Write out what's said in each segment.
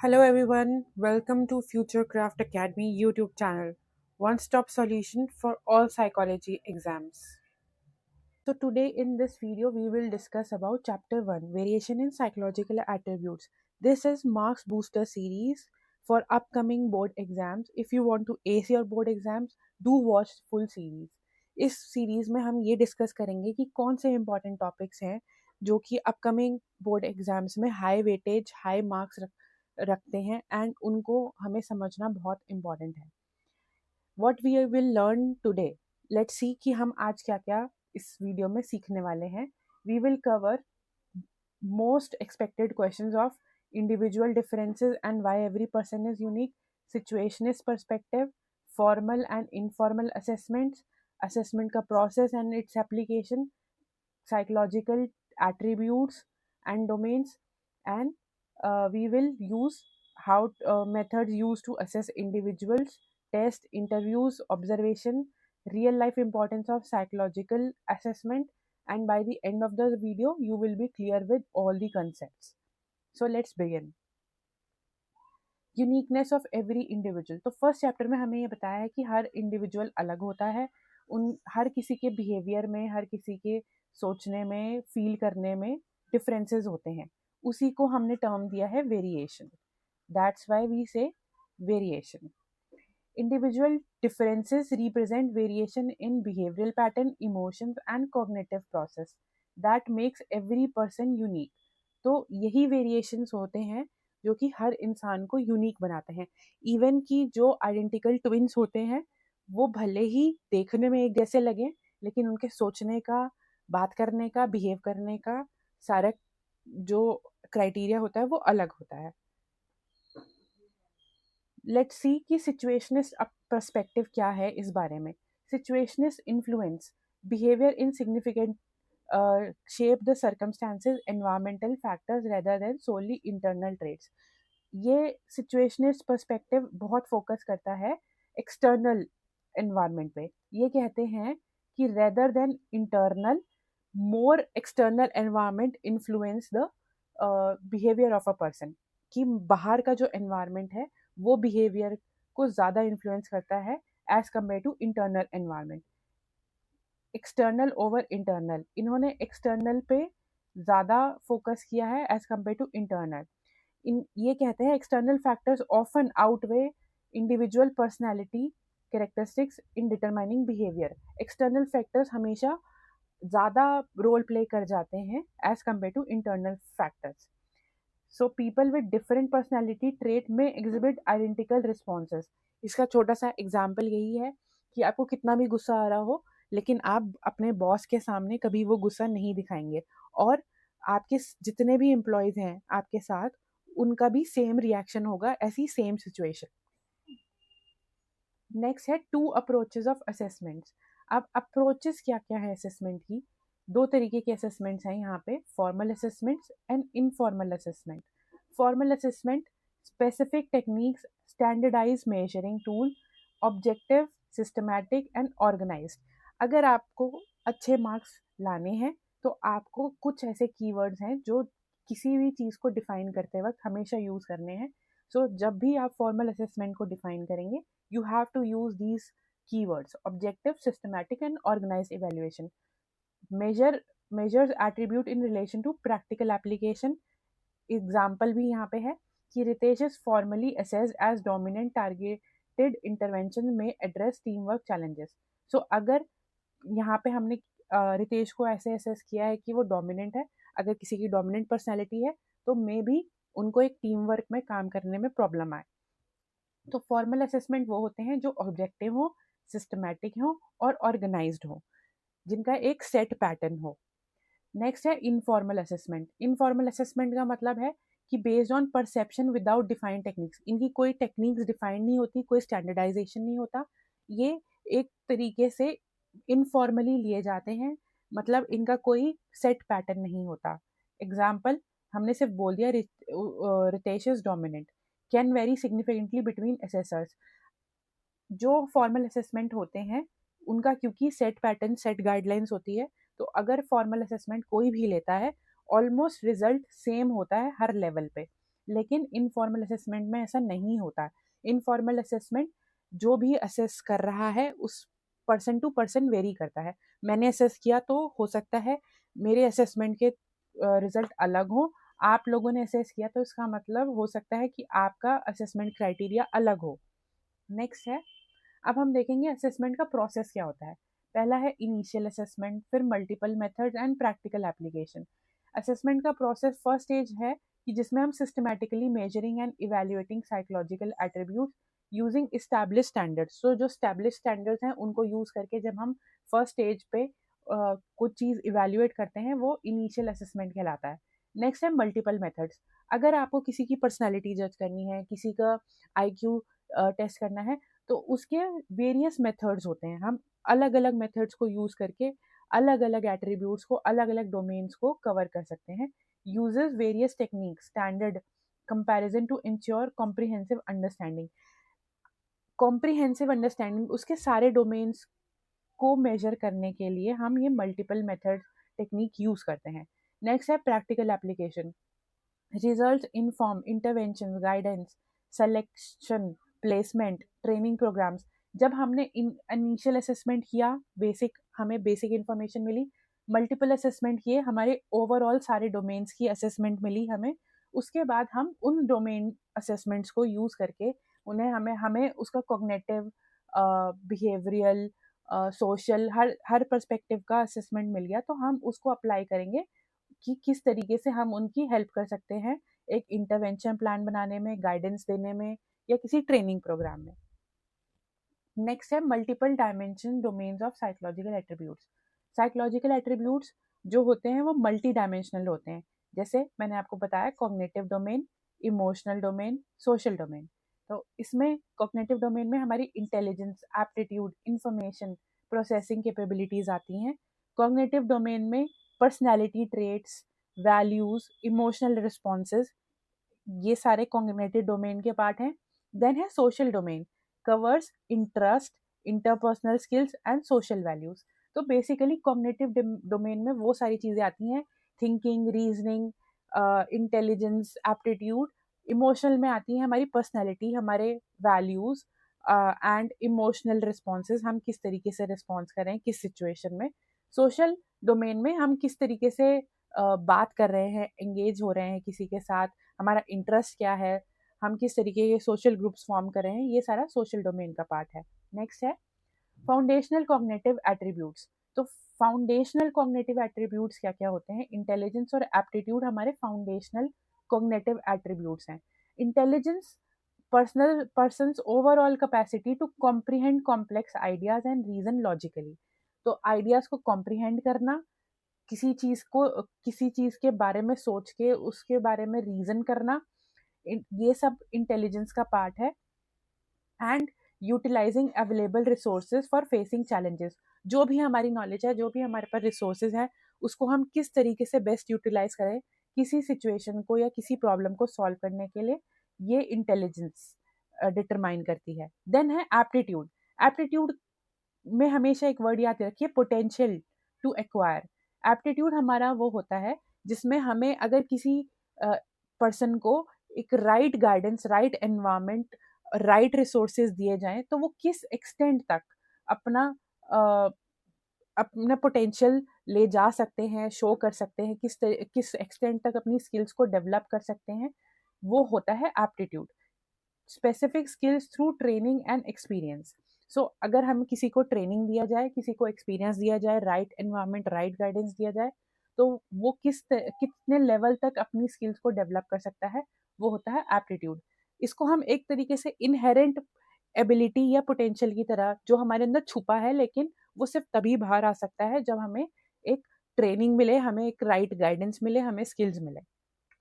Hello everyone, welcome to Futurecraft Academy YouTube channel, one-stop solution for all psychology exams. So today in this video we will discuss about chapter 1, variation in psychological attributes. This is Marks Booster series for upcoming board exams. If you want to ace your board exams, do watch full series. इस series में हम ये discuss करेंगे कि कौन से important topics हैं जो कि अपकमिंग बोर्ड एग्जाम्स में हाई वेटेज हाई मार्क्स रखते हैं एंड उनको हमें समझना बहुत इम्पॉर्टेंट है. What we will learn today, let's see कि हम आज क्या क्या इस वीडियो में सीखने वाले हैं. We will cover most expected questions of individual differences and why every person is unique, situationist perspective, formal and informal assessments, assessment का process and its application, psychological attributes and domains, and we will use how methods used to assess individuals, test, interviews, observation, real life importance of psychological assessment, and by the end of the video you will be clear with all the concepts. So let's begin. Uniqueness of every individual. तो first chapter में हमें ये बताया है कि हर individual अलग होता है, उन हर किसी के बिहेवियर में, हर किसी के सोचने में, फील करने में डिफरेंसेस होते हैं. उसी को हमने टर्म दिया है वेरिएशन. दैट्स व्हाई वी से variation. Individual differences represent variation in behavioral pattern, emotions and cognitive process that makes every person unique. तो यही variations होते हैं जो कि हर इंसान को यूनिक बनाते हैं. इवन कि जो आइडेंटिकल ट्विंस होते हैं वो भले ही देखने में एक जैसे लगे, लेकिन उनके सोचने का, बात करने का, बिहेव करने का सारा जो क्राइटेरिया होता है वो अलग होता है. लेट्स सी कि सिचुएशनिस्ट पर्सपेक्टिव क्या है इस बारे में. Situationist influence behaviour in significant shape the circumstances, environmental factors rather than solely internal traits. ये सिचुएशनिस्ट पर्सपेक्टिव बहुत फोकस करता है एक्सटर्नल एनवायरनमेंट पे. ये कहते हैं कि rather than internal, more external environment influence the behaviour of a person. कि बाहर का जो एनवायरनमेंट है वो बिहेवियर को ज़्यादा इन्फ्लुएंस करता है as compare to internal environment. External over internal, इन्होंने एक्सटर्नल पे ज़्यादा फोकस किया है एज कम्पेयर टू इंटरनल. ये कहते हैं external factors often outweigh individual personality characteristics in determining behaviour. External factors हमेशा ज़्यादा रोल प्ले कर जाते हैं as compare to internal factors. So people with different personality trait में एग्जिबिट आइडेंटिकल रिस्पॉन्सेस. इसका छोटा सा एग्जाम्पल यही है कि आपको कितना भी गुस्सा आ रहा हो, लेकिन आप अपने बॉस के सामने कभी वो गुस्सा नहीं दिखाएंगे, और आपके जितने भी एम्प्लॉयज़ हैं आपके साथ उनका भी सेम रिएक्शन होगा ऐसी सेम सिचुएशन. नेक्स्ट है टू अप्रोचेस ऑफ असेसमेंट्स. अब अप्रोचेस क्या क्या है असेसमेंट की? दो तरीके के असेसमेंट्स हैं यहाँ पे, formal assessments and informal assessment. Formal assessment specific techniques, standardise measuring tool, objective, systematic and organised. अगर आपको अच्छे मार्क्स लाने हैं तो आपको कुछ ऐसे कीवर्ड्स हैं जो किसी भी चीज़ को डिफाइन करते वक्त हमेशा यूज़ करने हैं. सो जब भी आप फॉर्मल असेसमेंट को डिफाइन करेंगे, you have to use these keywords: objective, systematic and organized evaluation. Measures attribute in relation to practical application. Example भी यहाँ पे है कि Ritesh is formally assessed as dominant, targeted intervention may address teamwork challenges. So अगर यहाँ पे हमने रितेश को ऐसे असेस किया है कि वो डोमिनेंट है, अगर किसी की डोमिनेंट पर्सनैलिटी है तो मे भी उनको एक टीम वर्क में काम करने में प्रॉब्लम आए. तो फॉर्मल असेसमेंट वो होते हैं जो ऑब्जेक्टिव हो, सिस्टमैटिक हो और ऑर्गेनाइज्ड हो, जिनका एक सेट पैटर्न हो. नेक्स्ट है इनफॉर्मल असेसमेंट. इनफॉर्मल असेसमेंट का मतलब है कि based on perception without defined techniques. इनकी कोई टेक्निक्स डिफाइंड नहीं होती, कोई स्टैंडर्डाइजेशन नहीं होता. ये एक तरीके से इनफॉर्मली लिए जाते हैं, मतलब इनका कोई सेट पैटर्न नहीं होता. एग्जाम्पल हमने सिर्फ बोल दिया Ritesh is dominant, can very significantly between assessors. जो फॉर्मल असेसमेंट होते हैं उनका क्योंकि सेट पैटर्न, सेट गाइडलाइंस होती है, तो अगर फॉर्मल असेसमेंट कोई भी लेता है ऑलमोस्ट रिजल्ट सेम होता है हर लेवल पे. लेकिन इनफॉर्मल असेसमेंट में ऐसा नहीं होता। इनफॉर्मल असेसमेंट जो भी असेस कर रहा है उस पर्सन टू पर्सन वेरी करता है। मैंने असेस किया तो हो सकता है मेरे असेसमेंट के रिजल्ट अलग हो, आप लोगों ने असेस किया तो इसका मतलब हो सकता है कि आपका असेसमेंट क्राइटेरिया अलग हो। नेक्स्ट है, अब हम देखेंगे असेसमेंट का प्रोसेस क्या होता है। पहला है इनिशियल असेसमेंट, फिर multiple methods and practical application. Assessment का प्रोसेस फर्स्ट स्टेज है कि जिसमें हम systematically measuring and evaluating psychological attribute using establish standards. So जो स्टैब्लिश स्टैंडर्ड्स हैं उनको यूज करके जब हम फर्स्ट स्टेज पे कुछ चीज़ इवेल्युएट करते हैं वो इनिशियल असेसमेंट कहलाता है। नेक्स्ट है मल्टीपल मेथड्स। अगर आपको किसी की पर्सनैलिटी जज करनी है, किसी का IQ टेस्ट करना है, तो उसके वेरियस मेथड्स होते हैं। हम अलग अलग मेथड्स को यूज़ करके अलग अलग एट्रीब्यूट्स को, अलग अलग डोमेन्स को कवर कर सकते हैं। Uses various techniques standard comparison to ensure comprehensive understanding. Comprehensive understanding उसके सारे डोमेन्स को मेजर करने के लिए हम ये मल्टीपल मेथड टेक्निक यूज़ करते हैं। नेक्स्ट है practical application. Result inform intervention guidance selection placement training programmes. जब हमने इनिशियल असेसमेंट किया, बेसिक हमें बेसिक इन्फॉर्मेशन मिली। मल्टीपल असेसमेंट किए, हमारे ओवरऑल सारे डोमेन्स की असेसमेंट मिली हमें। उसके बाद हम उन डोमेन असेसमेंट्स को यूज़ करके उन्हें हमें हमें उसका कॉग्निटिव, बिहेवियरल, सोशल, हर हर पर्सपेक्टिव का असेसमेंट मिल गया, तो हम उसको अप्लाई करेंगे कि किस तरीके से हम उनकी हेल्प कर सकते हैं एक इंटरवेंशन प्लान बनाने में, गाइडेंस देने में या किसी ट्रेनिंग प्रोग्राम में। नेक्स्ट है multiple dimension domains of psychological attributes. Psychological attributes जो होते हैं वो मल्टी डायमेंशनल होते हैं। जैसे मैंने आपको बताया cognitive domain, emotional domain, social domain. तो इसमें कॉग्निटिव डोमेन में हमारी intelligence, aptitude, information processing capabilities आती हैं। कॉग्निटिव डोमेन में personality traits, values, emotional responses, ये सारे कॉग्निटिव डोमेन के पार्ट हैं। देन है social domain, covers interest, interpersonal skills and social values. तो बेसिकली कॉग्निटिव डोमेन में वो सारी चीज़ें आती हैं, thinking, reasoning, intelligence, aptitude. Emotional में आती है हमारी पर्सनैलिटी, हमारे वैल्यूज एंड इमोशनल रिस्पॉन्सेज, हम किस तरीके से रिस्पॉन्स करें किस सिचुएशन में। सोशल डोमेन में हम किस तरीके से बात कर रहे हैं, एंगेज हो रहे हैं किसी के साथ, हमारा इंटरेस्ट क्या है, हम किस तरीके के सोशल ग्रुप्स फॉर्म कर रहे हैं, ये सारा सोशल डोमेन का पार्ट है। नेक्स्ट है फाउंडेशनल कॉग्निटिव एट्रीब्यूट्स। तो फाउंडेशनल कॉग्निटिव एट्रीब्यूट्स क्या क्या होते हैं? इंटेलिजेंस और एप्टीट्यूड हमारे फाउंडेशनल कॉग्निटिव एट्रीब्यूट्स हैं। Intelligence persons overall capacity to comprehend complex ideas and reason logically. तो आइडियाज को कॉम्प्रिहेंड करना, किसी चीज के बारे में सोच के उसके बारे में रीजन करना, ये सब इंटेलिजेंस का पार्ट है। And utilising available resources for facing challenges. जो भी हमारी नॉलेज है, जो भी हमारे पास रिसोर्सेज है, उसको हम किस तरीके से बेस्ट यूटिलाइज करें किसी सिचुएशन को या किसी प्रॉब्लम को सॉल्व करने के लिए, ये इंटेलिजेंस डिटरमाइन करती है। देन है एप्टीट्यूड। एप्टीट्यूड में हमेशा एक वर्ड याद रखिए, पोटेंशियल टू एक्वायर। एप्टीट्यूड हमारा वो होता है जिसमें हमें अगर किसी पर्सन को एक right guidance, right environment, right resources दिए जाएं तो वो किस एक्सटेंट तक अपना अ, अपना पोटेंशियल ले जा सकते हैं, शो कर सकते हैं, किस एक्सटेंट तक अपनी स्किल्स को डेवलप कर सकते हैं, वो होता है aptitude. Specific skills through training and experience. So अगर हम किसी को ट्रेनिंग दिया जाए, किसी को एक्सपीरियंस दिया जाए, राइट एनवायरनमेंट, राइट गाइडेंस दिया जाए, तो वो कितने लेवल तक अपनी स्किल्स को डेवलप कर सकता है, वो होता है एप्टीट्यूड। इसको हम एक तरीके से इनहेरेंट एबिलिटी या पोटेंशियल की तरह, जो हमारे अंदर छुपा है लेकिन वो सिर्फ तभी बाहर आ सकता है जब हमें एक ट्रेनिंग मिले, हमें एक राइट गाइडेंस मिले, हमें स्किल्स मिले।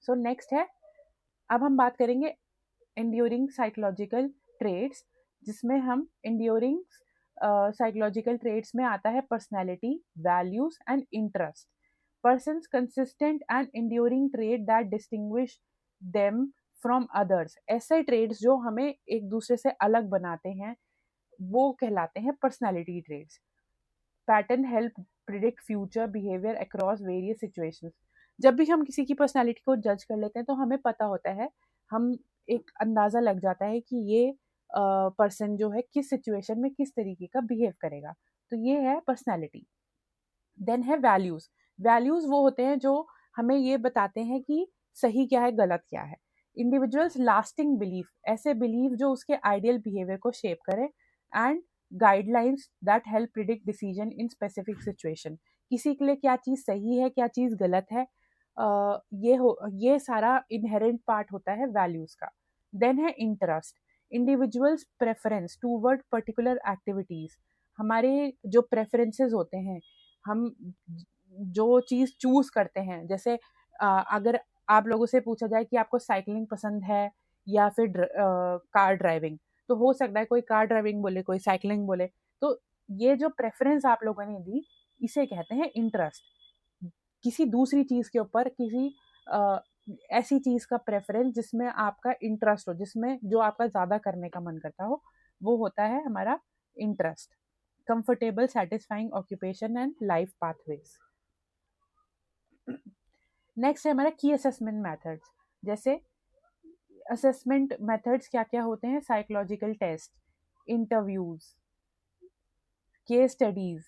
सो नेक्स्ट है, अब हम बात करेंगे enduring साइकोलॉजिकल ट्रेड्स, जिसमें हम enduring साइकोलॉजिकल ट्रेड्स में आता है personality, values and interest. Persons consistent and enduring trade that distinguish them from others. ऐसे ट्रेड्स जो हमें एक दूसरे से अलग बनाते हैं वो कहलाते हैं personality trades. Pattern help predict future behaviour across various situations. जब भी हम किसी की पर्सनैलिटी को जज कर लेते हैं तो हमें पता होता है हम एक अंदाज़ा लग जाता है कि ये पर्सन जो है किस सिचुएशन में किस तरीके का बिहेव करेगा। तो ये है पर्सनैलिटी। देन है वैल्यूज़। वैल्यूज़ वो होते हैं जो हमें ये बताते हैं कि सही क्या है, गलत क्या है। इंडिविजुअल्स लास्टिंग बिलीफ, ऐसे बिलीफ जो उसके आइडियल बिहेवियर को शेप करें। And guidelines that help predict decision in specific situation, किसी के लिए क्या चीज़ सही है, क्या चीज़ गलत है। ये सारा इनहेरेंट पार्ट होता है वैल्यूज़ का। देन है interest. Individuals preference toward particular activities, हमारे जो प्रेफरेंसेस होते हैं, हम जो चीज़ चूज़ करते हैं, जैसे अगर आप लोगों से पूछा जाए कि आपको साइकिलिंग पसंद है या फिर कार ड्राइविंग, तो हो सकता है कोई कार ड्राइविंग बोले, कोई साइकिलिंग बोले। तो ये जो प्रेफरेंस आप लोगों ने दी, इसे कहते हैं इंटरेस्ट। किसी दूसरी चीज़ के ऊपर किसी अ, ऐसी चीज़ का प्रेफरेंस जिसमें आपका इंटरेस्ट हो, जिसमें जो आपका ज़्यादा करने का मन करता हो, वो होता है हमारा interest. Comfortable satisfying occupation and life pathways. Next है हमारा की असेसमेंट मेथड्स। जैसे असेसमेंट मेथड्स क्या क्या होते हैं? Psychological test, interviews, case studies,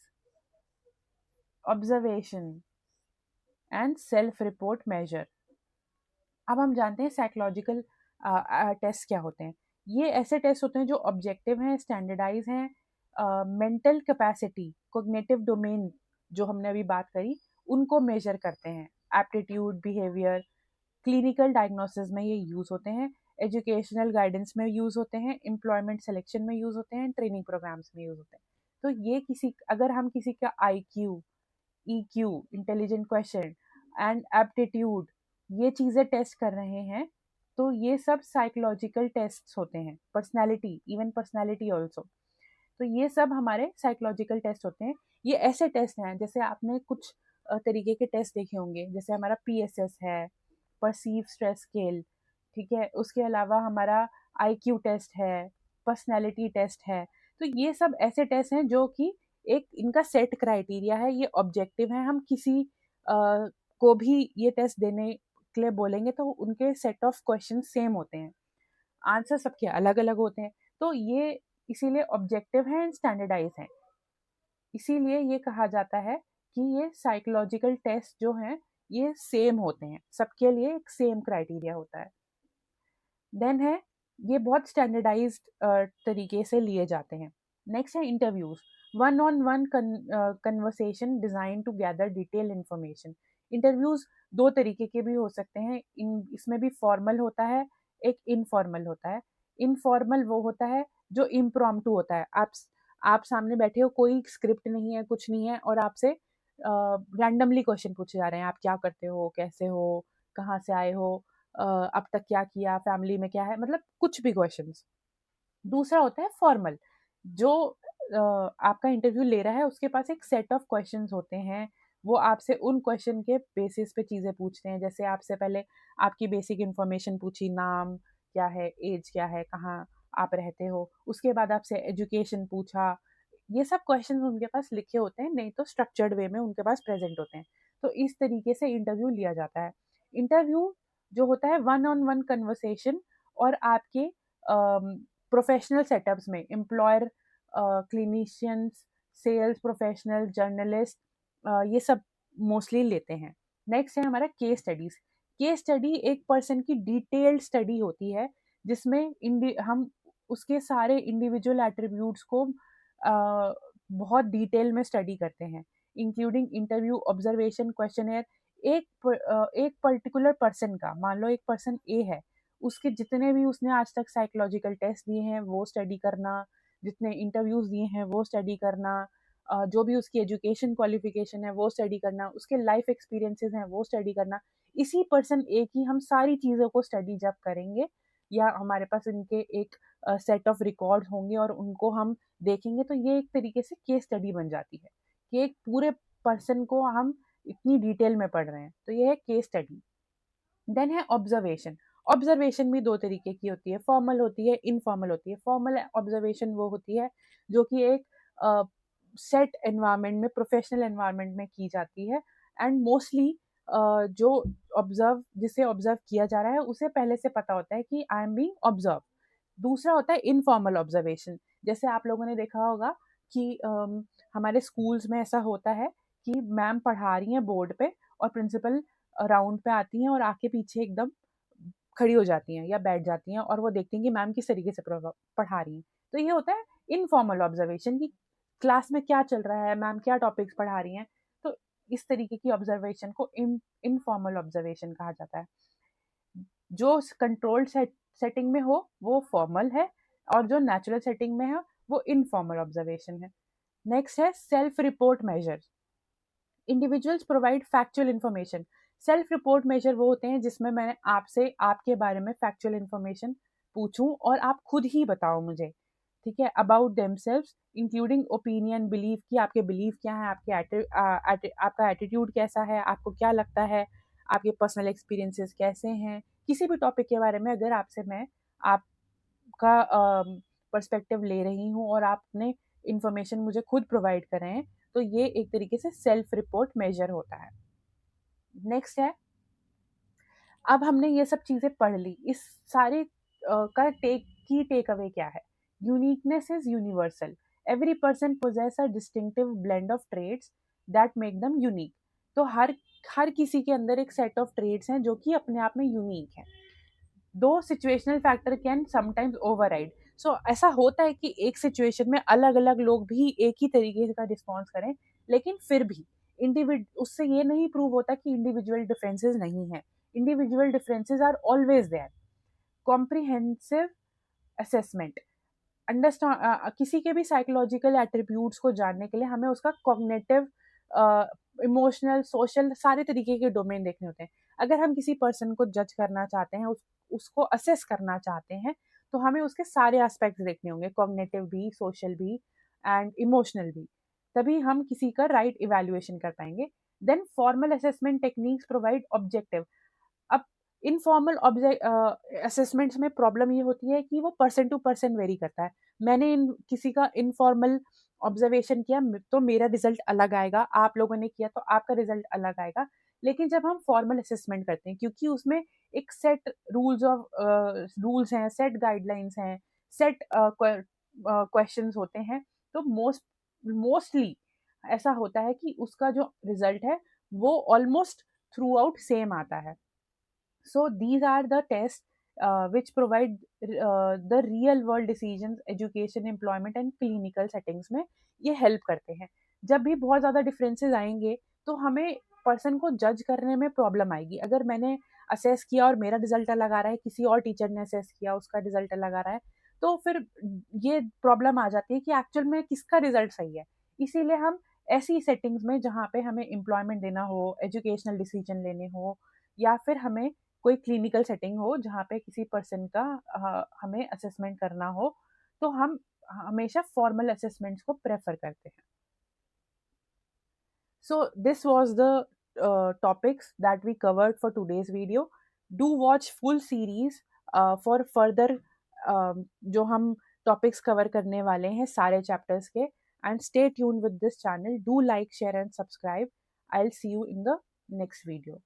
observation and self report measure. अब हम जानते हैं साइकोलॉजिकल टेस्ट क्या होते हैं। ये ऐसे टेस्ट होते हैं जो ऑब्जेक्टिव हैं, स्टैंडर्डाइज हैं, मेंटल कैपेसिटी, कोग्निटिव डोमेन जो हमने अभी बात करी, उनको मेजर करते हैं। एप्टीट्यूड, बिहेवियर, क्लिनिकल डायग्नोसिस में ये यूज़ होते हैं, एजुकेशनल गाइडेंस में यूज़ होते हैं, एम्प्लॉयमेंट सिलेक्शन में यूज़ होते हैं, ट्रेनिंग प्रोग्राम्स में यूज़ होते हैं। तो ये अगर हम किसी का IQ, EQ, intelligent question and aptitude, ये चीज़ें टेस्ट कर रहे हैं, तो ये सब साइकोलॉजिकल टेस्ट होते हैं। Personality, even personality also. तो ये सब हमारे साइकोलॉजिकल टेस्ट होते हैं। ये ऐसे टेस्ट हैं, जैसे आपने कुछ तरीके के टेस्ट देखे होंगे, जैसे हमारा PSS है, परसीव स्ट्रेस स्केल, ठीक है। उसके अलावा हमारा IQ टेस्ट है, पर्सनैलिटी टेस्ट है। तो ये सब ऐसे टेस्ट हैं जो कि एक इनका सेट क्राइटेरिया है, ये ऑब्जेक्टिव है। हम किसी को भी ये टेस्ट देने के लिए बोलेंगे तो उनके सेट ऑफ क्वेश्चन सेम होते हैं, आंसर सबके अलग अलग होते हैं। तो ये इसीलिए ऑब्जेक्टिव है एंड स्टैंडर्डाइज है। इसीलिए ये कहा जाता है कि ये साइकोलॉजिकल टेस्ट जो हैं ये सेम होते हैं, सबके लिए एक सेम क्राइटेरिया होता है। देन है ये बहुत स्टैंडर्डाइज्ड तरीके से लिए जाते हैं। नेक्स्ट है interviews. One on one conversation design to gather detail information. Interviews दो तरीके के भी हो सकते हैं। इसमें भी फॉर्मल होता है, एक इनफॉर्मल होता है। इनफॉर्मल वो होता है जो इम्प्रॉम्प्टू होता है। आप सामने बैठे हो, कोई स्क्रिप्ट नहीं है, कुछ नहीं है, और आपसे रैंडमली क्वेश्चन पूछे जा रहे हैं। आप क्या करते हो, कैसे हो, कहाँ से आए हो, अब तक क्या किया, फैमिली में क्या है, मतलब कुछ भी क्वेश्चंस। दूसरा होता है फॉर्मल, जो आपका इंटरव्यू ले रहा है उसके पास एक सेट ऑफ क्वेश्चंस होते हैं। वो आपसे उन क्वेश्चन के बेसिस पे चीज़ें पूछते हैं। जैसे आपसे पहले आपकी बेसिक इन्फॉर्मेशन पूछी, नाम क्या है, एज क्या है, कहाँ आप रहते हो। उसके बाद आपसे एजुकेशन पूछा। ये सब क्वेश्चन उनके पास लिखे होते हैं, नहीं तो स्ट्रक्चर्ड वे में उनके पास प्रेजेंट होते हैं। तो इस तरीके से इंटरव्यू लिया जाता है। इंटरव्यू जो होता है वन ऑन वन कन्वर्सेशन, और आपके प्रोफेशनल सेटअप्स में employer, clinicians, sales professional, journalist, ये सब मोस्टली लेते हैं। नेक्स्ट है हमारा केस स्टडीज। केस स्टडी एक पर्सन की डिटेल्ड स्टडी होती है, जिसमें हम उसके सारे इंडिविजुअल एट्रीब्यूट्स को बहुत डिटेल में स्टडी करते हैं, इंक्लूडिंग इंटरव्यू, ऑब्जर्वेशन, क्वेश्चनर। एक पर्टिकुलर पर्सन का, मान लो एक पर्सन ए है, उसके जितने भी उसने आज तक साइकोलॉजिकल टेस्ट दिए हैं वो स्टडी करना, जितने इंटरव्यूज दिए हैं वो स्टडी करना, जो भी उसकी एजुकेशन क्वालिफिकेशन है वो स्टडी करना, उसके लाइफ एक्सपीरियंसेस हैं वो स्टडी करना। इसी पर्सन ए की हम सारी चीज़ों को स्टडी जब करेंगे, या हमारे पास इनके एक सेट ऑफ रिकॉर्ड होंगे और उनको हम देखेंगे, तो ये एक तरीके से केस स्टडी बन जाती है कि एक पूरे पर्सन को हम इतनी डिटेल में पढ़ रहे हैं। तो ये है केस स्टडी। देन है ऑब्जर्वेशन। ऑब्जर्वेशन भी दो तरीके की होती है, फॉर्मल होती है, इनफॉर्मल होती है। फॉर्मल ऑब्जर्वेशन वो होती है जो कि एक सेट एनवायरनमेंट में, प्रोफेशनल एनवायरनमेंट में की जाती है। एंड मोस्टली जो जिसे ऑब्जर्व किया जा रहा है उसे पहले से पता होता है कि आई एम बीइंग ऑब्जर्व। दूसरा होता है इनफॉर्मल ऑब्जर्वेशन। जैसे आप लोगों ने देखा होगा कि हमारे स्कूल्स में ऐसा होता है कि मैम पढ़ा रही हैं बोर्ड पे और प्रिंसिपल राउंड पे आती हैं और आके पीछे एकदम खड़ी हो जाती हैं या बैठ जाती हैं और वो देखती हैं कि मैम किस तरीके से पढ़ा रही हैं। तो ये होता है इनफॉर्मल ऑब्जर्वेशन की क्लास में क्या चल रहा है, मैम क्या टॉपिक्स पढ़ा रही हैं। तो इस तरीके की ऑब्जर्वेशन को इनफॉर्मल ऑब्जर्वेशन कहा जाता है। जो कंट्रोल्ड सेटिंग में हो वो फॉर्मल है और जो नेचुरल सेटिंग में है वो इनफॉर्मल ऑब्जर्वेशन है। नेक्स्ट है self report measure. Individuals provide factual information. Self report measure वो होते हैं जिसमें मैं आपसे आपके बारे में फैक्चुअल इन्फॉर्मेशन पूछूं और आप खुद ही बताओ मुझे, ठीक है, about themselves including opinion, belief की आपके बिलीफ क्या है, आपका एटीट्यूड कैसा है, आपको क्या लगता है, आपके पर्सनल एक्सपीरियंसेस कैसे हैं, किसी भी टॉपिक के बारे में अगर आपसे मैं आपका पर्सपेक्टिव ले रही हूँ और आपने इंफॉर्मेशन मुझे खुद प्रोवाइड कर रहे हैं, तो ये एक तरीके से सेल्फ रिपोर्ट मेजर होता है। नेक्स्ट है, अब हमने ये सब चीज़ें पढ़ ली, इस सारे का टेक अवे क्या है? Uniqueness is universal. Every person possesses a distinctive blend of traits that make them unique. तो हर किसी के अंदर एक सेट ऑफ ट्रेड्स हैं जो कि अपने आप में यूनिक है। दो situational factor can sometimes override. So ऐसा होता है कि एक सिचुएशन में अलग अलग लोग भी एक ही तरीके का रिस्पॉन्स करें, लेकिन फिर भी उससे ये नहीं प्रूव होता कि इंडिविजुअल डिफरेंसेस नहीं है। Individual differences are always there. Comprehensive assessment. Understand किसी के भी साइकोलॉजिकल एट्रीब्यूट्स को जानने के लिए हमें उसका कॉग्निटिव, इमोशनल, सोशल सारे तरीके के डोमेन देखने होते हैं। अगर हम किसी पर्सन को जज करना चाहते हैं, उसको असेस करना चाहते हैं, तो हमें उसके सारे एस्पेक्ट्स देखने होंगे, कॉग्निटिव भी, सोशल भी एंड इमोशनल भी। तभी हम किसी का राइट इवैल्यूएशन कर पाएंगे। Then formal assessment techniques provide objective. अब इनफॉर्मल असेसमेंट्स में प्रॉब्लम ये होती है कि वो पर्सन टू पर्सन वेरी करता है। मैंने किसी का इनफॉर्मल ऑब्जर्वेशन किया तो मेरा रिजल्ट अलग आएगा, आप लोगों ने किया तो आपका रिजल्ट अलग आएगा। लेकिन जब हम फॉर्मल असेसमेंट करते हैं, क्योंकि उसमें एक सेट रूल्स हैं, सेट गाइडलाइंस हैं, सेट क्वेश्चंस होते हैं, तो मोस्टली ऐसा होता है कि उसका जो रिजल्ट है वो ऑलमोस्ट थ्रू आउट सेम आता है। So these are the tests which provide the real world decisions, education, employment and clinical settings में ये help करते हैं। जब भी बहुत ज़्यादा differences आएंगे तो हमें पर्सन को जज करने में प्रॉब्लम आएगी। अगर मैंने असेस किया और मेरा रिजल्ट अलग आ रहा है, किसी और टीचर ने असेस किया उसका रिजल्ट अलग आ रहा है, तो फिर ये प्रॉब्लम आ जाती है कि एक्चुअल में किसका रिजल्ट सही है। इसीलिए हम ऐसी सेटिंग्स में जहाँ पे हमें एम्प्लॉयमेंट देना हो, एजुकेशनल डिसीजन लेने हो, या फिर हमें कोई क्लिनिकल सेटिंग हो जहाँ पे किसी पर्सन का हमें असेसमेंट करना हो, तो हम हमेशा फॉर्मल असेसमेंट्स को प्रेफर करते हैं। So this was the topics that we covered for today's video. Do watch full series for further जो हम टॉपिक्स कवर करने वाले हैं सारे चैप्टर्स के। And stay tune with this channel. Do like, share and subscribe. I will see you in the next video.